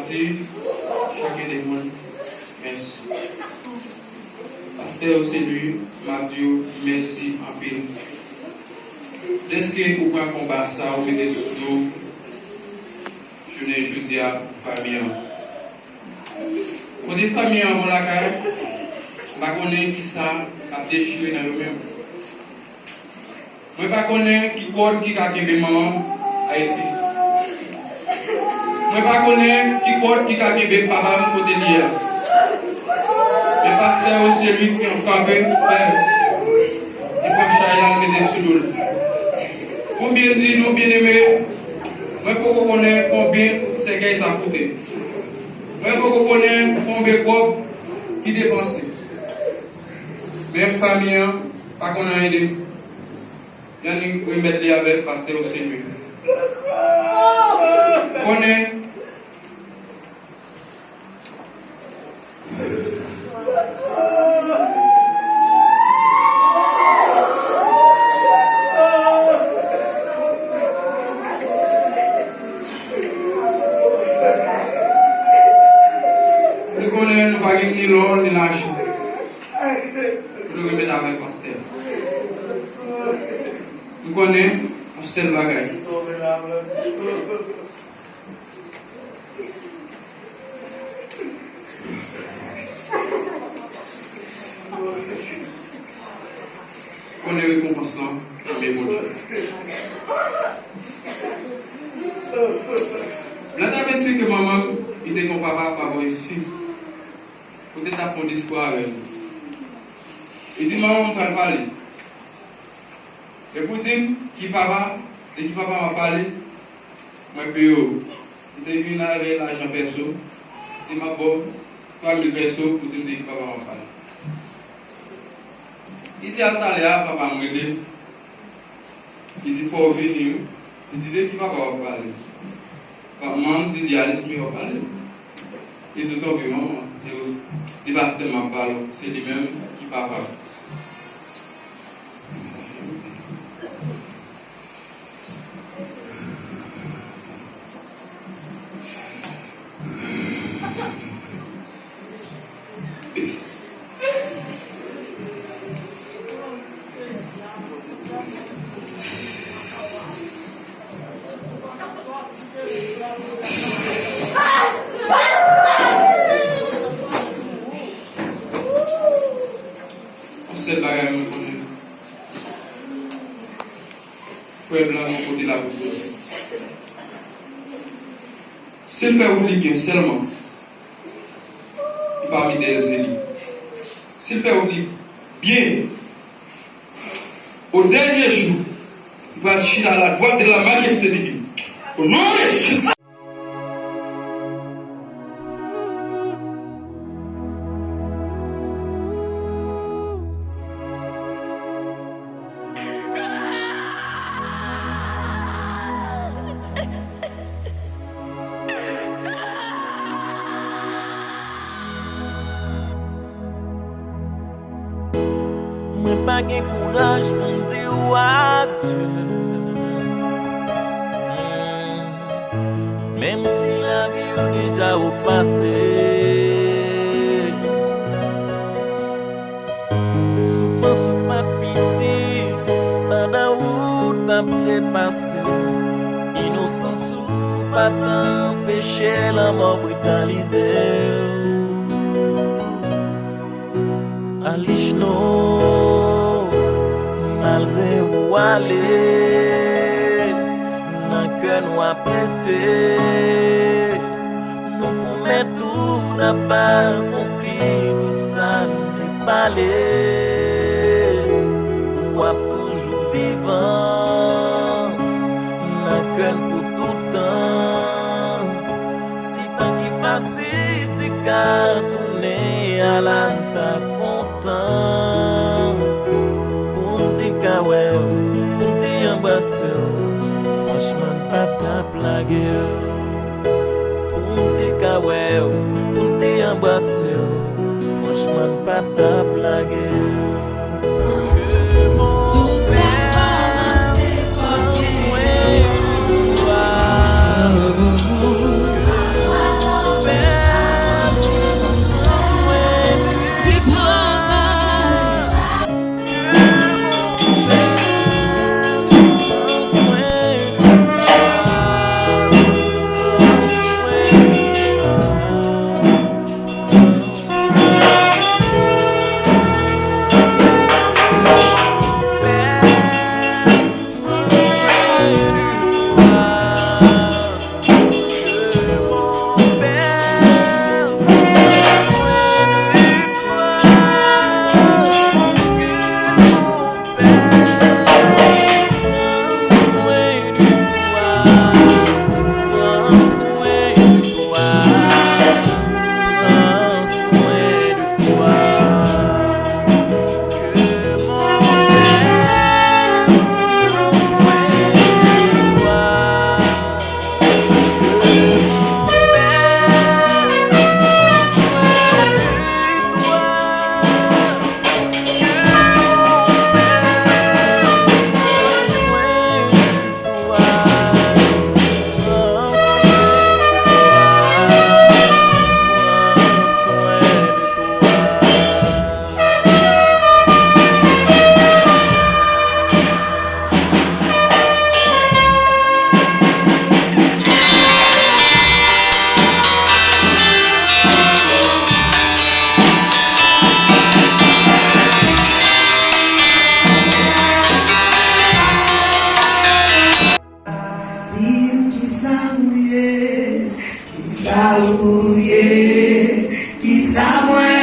dit, chacun des monde, merci. Pasteur, c'est lui, m'a dit, merci en pile. Est-ce que vous pouvez combattre ça, vous mettez sous nous, je ne dis à famille. Quand des familles en la caille, je connais qui ça a déchiré dans eux-mêmes. Je ne connais qui corps qui a quitté maman Haïti. Je ne connais qui corps qui a quitté papa côté lié. Mais pasteur c'est lui qui a campé père. Et quand Shaila met sur nous. Combien de nous bien aimés, moi pour connaître combien c'est que ça a coûté. Moi pour connaître combien de coques qui dépensent. Même famille, pas qu'on a aidé. Il y a qui mettre les avec pasteur au Seigneur. Connaît. Nous connaissons, nous pas ni l'or ni l'argent. Nous remettons avec pasteur. Nous connaissons un seul bagage. On est récompensant dans mes bonnes choses. Là, tu as pensé que maman, il était ton papa, papa ici. Peut-être à fond d'histoire avec lui. Il dit, maman, on va parler. Et pour dire qui papa, et qui papa m'a parlé, moi, puis, il est venu avec l'argent perso. Il m'a bon 3000 perso pour dire qui papa m'a parlé. Il dit à Talia, papa m'a aidé. Il dit, il faut venir. Il dit, qui papa m'a parlé. Maman dit, dialyse, mais on va parler. Il dit, tout maman. Il va se tellement parler. C'est lui-même qui papa. Cette bagarre me connaît. Frère blanc, mon côté la bouche. S'il fait oublier seulement, il va m'aider les élus. S'il fait oublier bien, au dernier jour, il va chier à la droite de la majesté de Dieu. Au nom de Jésus. Mwen pa gen courage pou m'di ou adieu. Même si la vie ou déjà au passé. Souffrance ou pas pitié, pendant ou t'as trépassé. Innocence ou pas t'empêcher la mort brutalisée. Alishno, malgré où aller, n'a que nous apprêter. Nous promettons tout n'a pas accompli, tout ça nous déballé. Nous a toujours vivant, n'a que pour tout temps. Si tant qui passe, t'es qu'à tourner à la tête. Pour me caouer, pour me embrasser, franchement pas ta blague. Pour me caouer, pour me embrasser, franchement pas ta blague. Que mon père prenne soin de toi. saluye, qui sa moi